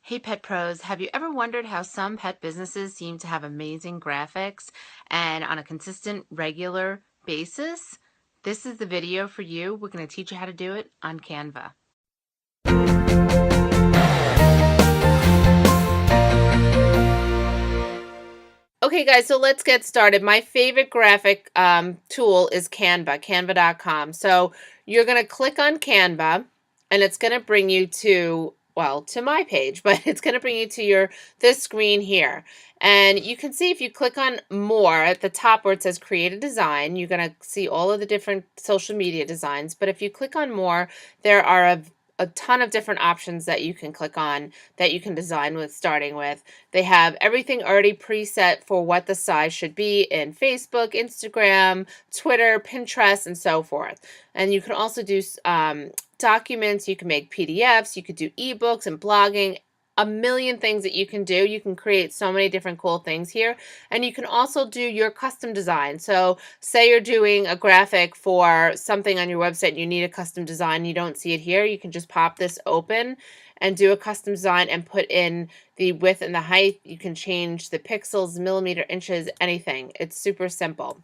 Hey Pet Pros, have you ever wondered how some pet businesses seem to have amazing graphics and on a consistent, regular basis? This is the video for you. We're going to teach you how to do it on Canva. Okay guys, so let's get started. My favorite graphic tool is Canva, canva.com. So you're going to click on Canva and it's going to bring you to, well, to my page, but it's going to bring you to this screen here. And you can see if you click on more at the top where it says create a design, you're going to see all of the different social media designs. But if you click on more, there are a ton of different options that you can click on that you can design with, starting with. They have everything already preset for what the size should be in Facebook, Instagram, Twitter, Pinterest, and so forth. And you can also do documents, you can make PDFs, you could do ebooks and blogging, a million things that you can do. You can create so many different cool things here. And you can also do your custom design. So say you're doing a graphic for something on your website and you need a custom design, you don't see it here, you can just pop this open and do a custom design and put in the width and the height. You can change the pixels, millimeter, inches, anything. It's super simple.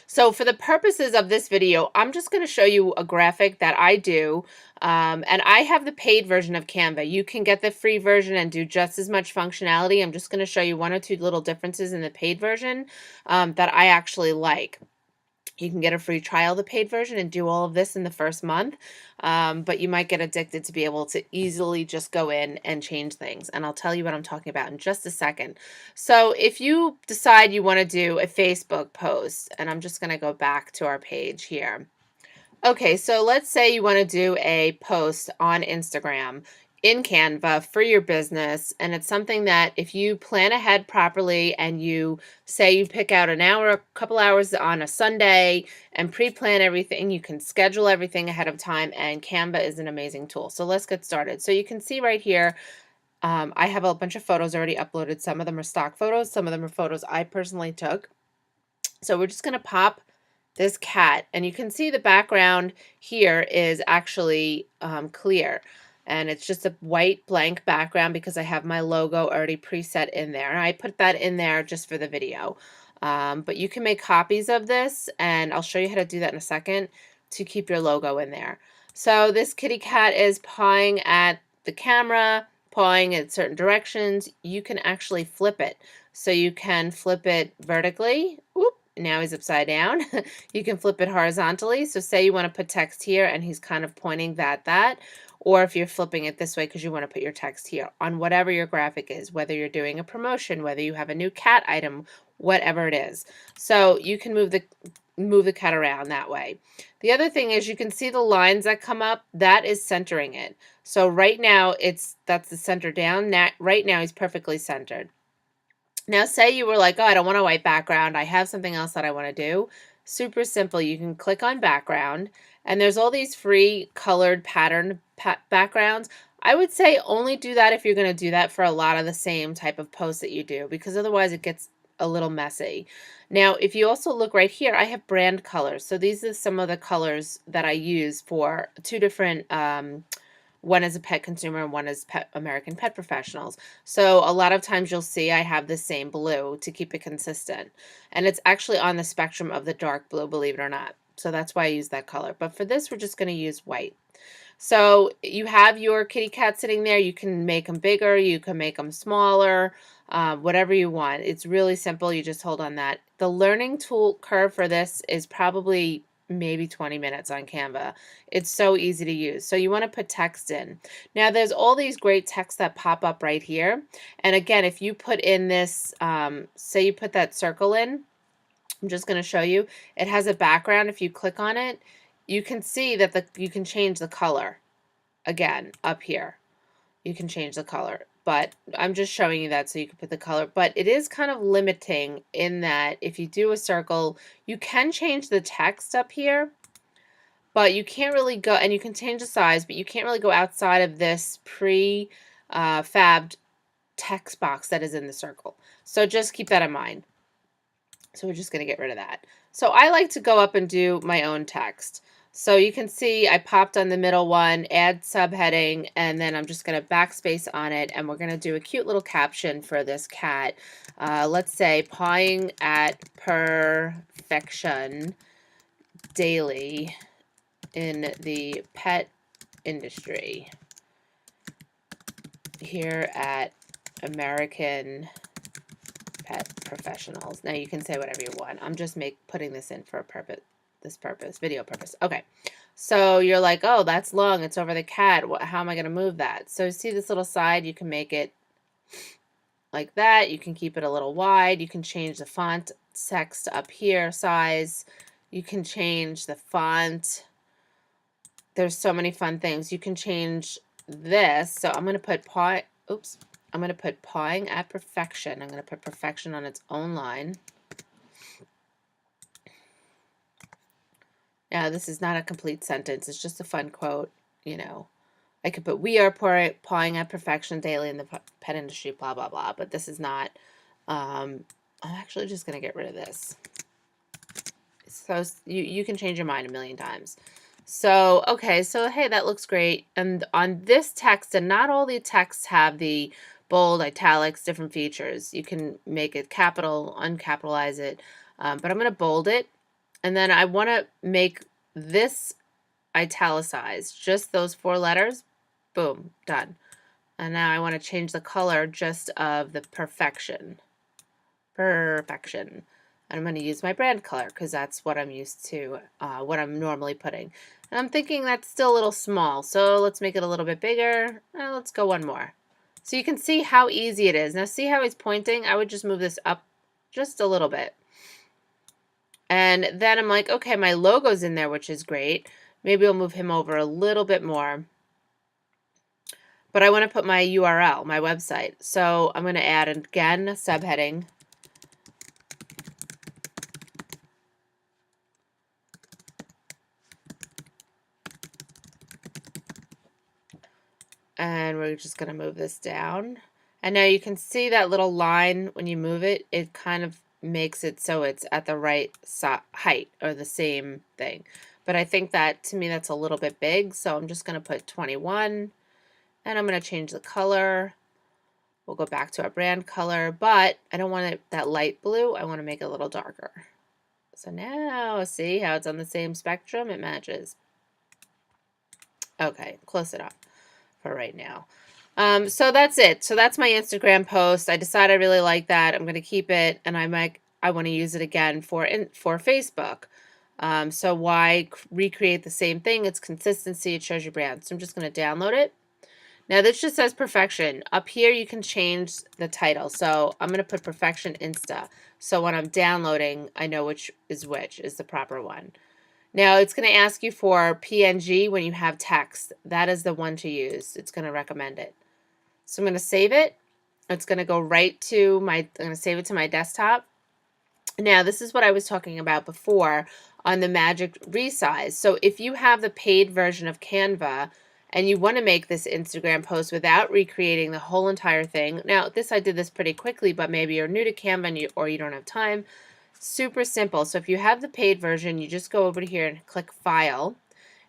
So for the purposes of this video, I'm just going to show you a graphic that I do. And I have the paid version of Canva. You can get the free version and do just as much functionality. I'm just going to show you one or two little differences in the paid version that I actually like. You can get a free trial of the paid version and do all of this in the first month, but you might get addicted to be able to easily just go in and change things. And I'll tell you what I'm talking about in just a second. So if you decide you want to do a Facebook post, and I'm just going to go back to our page here. Okay, so let's say you want to do a post on Instagram in Canva for your business, and it's something that if you plan ahead properly and you say you pick out an hour, a couple hours on a Sunday and pre-plan everything, you can schedule everything ahead of time, and Canva is an amazing tool. So let's get started. So you can see right here, I have a bunch of photos already uploaded. Some of them are stock photos, some of them are photos I personally took. So we're just going to pop this cat, and you can see the background here is actually clear, and it's just a white blank background because I have my logo already preset in there. I put that in there just for the video, but you can make copies of this, and I'll show you how to do that in a second to keep your logo in there. So this kitty cat is pawing at the camera, pawing in certain directions. You can actually flip it, so you can flip it vertically. Whoop. Now he's upside down. You can flip it horizontally. So say you want to put text here and he's kind of pointing that, or if you're flipping it this way because you want to put your text here on whatever your graphic is, whether you're doing a promotion, whether you have a new cat item, whatever it is. So you can move the cat around that way. The other thing is you can see the lines that come up. That is centering it. So right now that's the center down. Right now he's perfectly centered. Now, say you were like, oh, I don't want a white background. I have something else that I want to do. Super simple. You can click on background, and there's all these free colored pattern backgrounds. I would say only do that if you're going to do that for a lot of the same type of posts that you do, because otherwise it gets a little messy. Now, if you also look right here, I have brand colors. So these are some of the colors that I use for two different one is a pet consumer and one is American Pet Professionals. So a lot of times you'll see I have the same blue to keep it consistent. And it's actually on the spectrum of the dark blue, believe it or not. So that's why I use that color. But for this, we're just going to use white. So you have your kitty cat sitting there. You can make them bigger. You can make them smaller, whatever you want. It's really simple. You just hold on that. The learning tool curve for this is probably maybe 20 minutes on Canva. It's so easy to use. So you want to put text in. Now there's all these great texts that pop up right here. And again, if you put in this, say you put that circle in, I'm just going to show you. It has a background. If you click on it, you can see that you can change the color. Again, up here, you can change the color. But I'm just showing you that so you can put the color. But it is kind of limiting in that if you do a circle, you can change the text up here, but you can't really go, and you can change the size, but you can't really go outside of this pre-fabbed text box that is in the circle. So just keep that in mind. So we're just going to get rid of that. So I like to go up and do my own text. So you can see I popped on the middle one, add subheading, and then I'm just going to backspace on it, and we're going to do a cute little caption for this cat. Let's say pawing at perfection daily in the pet industry here at American Pet Professionals. Now you can say whatever you want. I'm just putting this in for a purpose, video purpose. Okay. So you're like, oh, that's long. It's over the cat. How am I going to move that? So see this little side? You can make it like that. You can keep it a little wide. You can change the font text up here size. You can change the font. There's so many fun things. You can change this. So I'm going to put I'm going to put pawing at perfection. I'm going to put perfection on its own line. Now, this is not a complete sentence. It's just a fun quote, you know. I could put, we are pawing at perfection daily in the pet industry, blah, blah, blah. But this is not, I'm actually just going to get rid of this. So you can change your mind a million times. So, okay, so hey, that looks great. And on this text, and not all the texts have the bold, italics, different features. You can make it capital, uncapitalize it. But I'm going to bold it. And then I want to make this italicized, just those 4 letters. Boom, done. And now I want to change the color just of the perfection. Perfection. And I'm going to use my brand color because that's what I'm used to, what I'm normally putting. And I'm thinking that's still a little small, so let's make it a little bit bigger. Let's go one more. So you can see how easy it is. Now see how he's pointing? I would just move this up just a little bit. And then I'm like, okay, my logo's in there, which is great. Maybe I'll move him over a little bit more. But I want to put my URL, my website. So I'm going to add, again, a subheading. And we're just going to move this down. And now you can see that little line when you move it, it kind of makes it so it's at the right height or the same thing. But I think that, to me, that's a little bit big. So I'm just going to put 21. And I'm going to change the color. We'll go back to our brand color. But I don't want it that light blue. I want to make it a little darker. So now, see how it's on the same spectrum? It matches. Okay, close it up for right now. So that's it. So that's my Instagram post. I decided I really like that. I'm going to keep it, and I want to use it again for Facebook. So why recreate the same thing? It's consistency. It shows your brand. So I'm just going to download it. Now this just says perfection. Up here you can change the title. So I'm going to put perfection Insta. So when I'm downloading, I know which is the proper one. Now it's going to ask you for PNG when you have text. That is the one to use. It's going to recommend it. So I'm going to save it. It's going to go right to I'm going to save it to my desktop. Now this is what I was talking about before on the magic resize. So if you have the paid version of Canva and you want to make this Instagram post without recreating the whole entire thing. Now I did this pretty quickly, but maybe you're new to Canva or you don't have time. Super simple. So if you have the paid version, you just go over here and click File,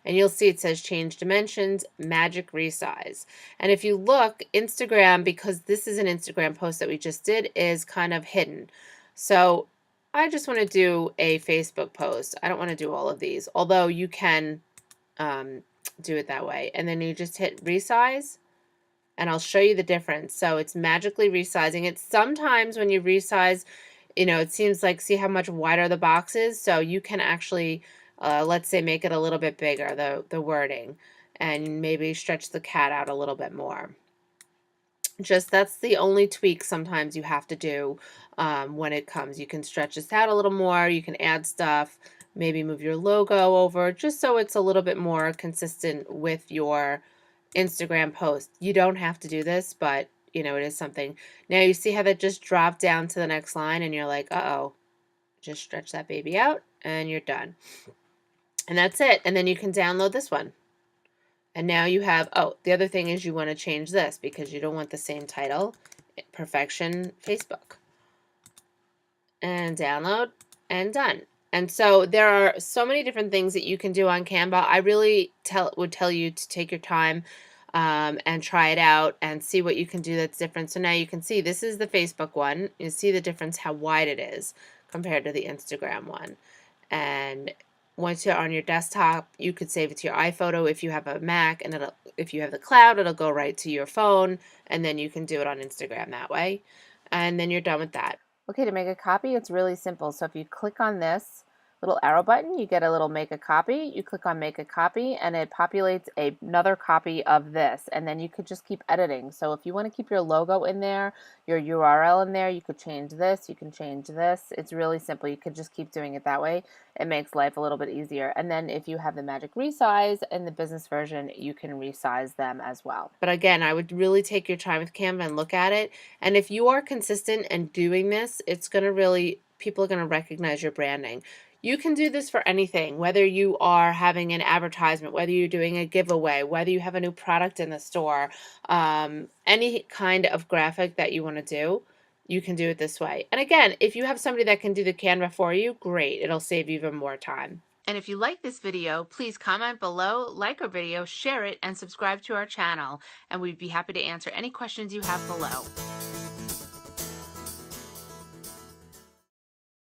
and you'll see it says Change Dimensions, Magic Resize. And if you look, Instagram, because this is an Instagram post that we just did, is kind of hidden. So I just want to do a Facebook post. I don't want to do all of these, although you can do it that way. And then you just hit Resize, and I'll show you the difference. So it's magically resizing it. Sometimes when you resize, it seems like, see how much wider the box is? So you can actually, let's say, make it a little bit bigger, the wording, and maybe stretch the cat out a little bit more. That's the only tweak sometimes you have to do when it comes. You can stretch this out a little more. You can add stuff, maybe move your logo over, just so it's a little bit more consistent with your Instagram post. You don't have to do this, but it is something. Now you see how that just dropped down to the next line, and you're like, uh-oh, just stretch that baby out, and you're done. And that's it. And then you can download this one. And now you have, the other thing is you want to change this because you don't want the same title, Perfection Facebook. And download, and done. And so there are so many different things that you can do on Canva. I really would tell you to take your time and try it out and see what you can do that's different. So now you can see this is the Facebook one. You see the difference, how wide it is compared to the Instagram one. And once you're on your desktop, you could save it to your iPhoto if you have a Mac, and if you have the cloud, it'll go right to your phone, and then you can do it on Instagram that way. And then you're done with that. Okay, to make a copy, it's really simple. So if you click on this little arrow button, you get a little make a copy. You click on make a copy and it populates another copy of this, and then you could just keep editing. So if you want to keep your logo in there, your URL in there, you could change this, you can change this. It's really simple. You could just keep doing it that way. It makes life a little bit easier. And then if you have the magic resize in the business version, you can resize them as well. But again, I would really take your time with Canva and look at it. And if you are consistent and doing this, it's going to really, people are going to recognize your branding. You can do this for anything, whether you are having an advertisement, whether you're doing a giveaway, whether you have a new product in the store, any kind of graphic that you want to do, you can do it this way. And again, if you have somebody that can do the Canva for you, great. It'll save you even more time. And if you like this video, please comment below, like our video, share it, and subscribe to our channel. And we'd be happy to answer any questions you have below.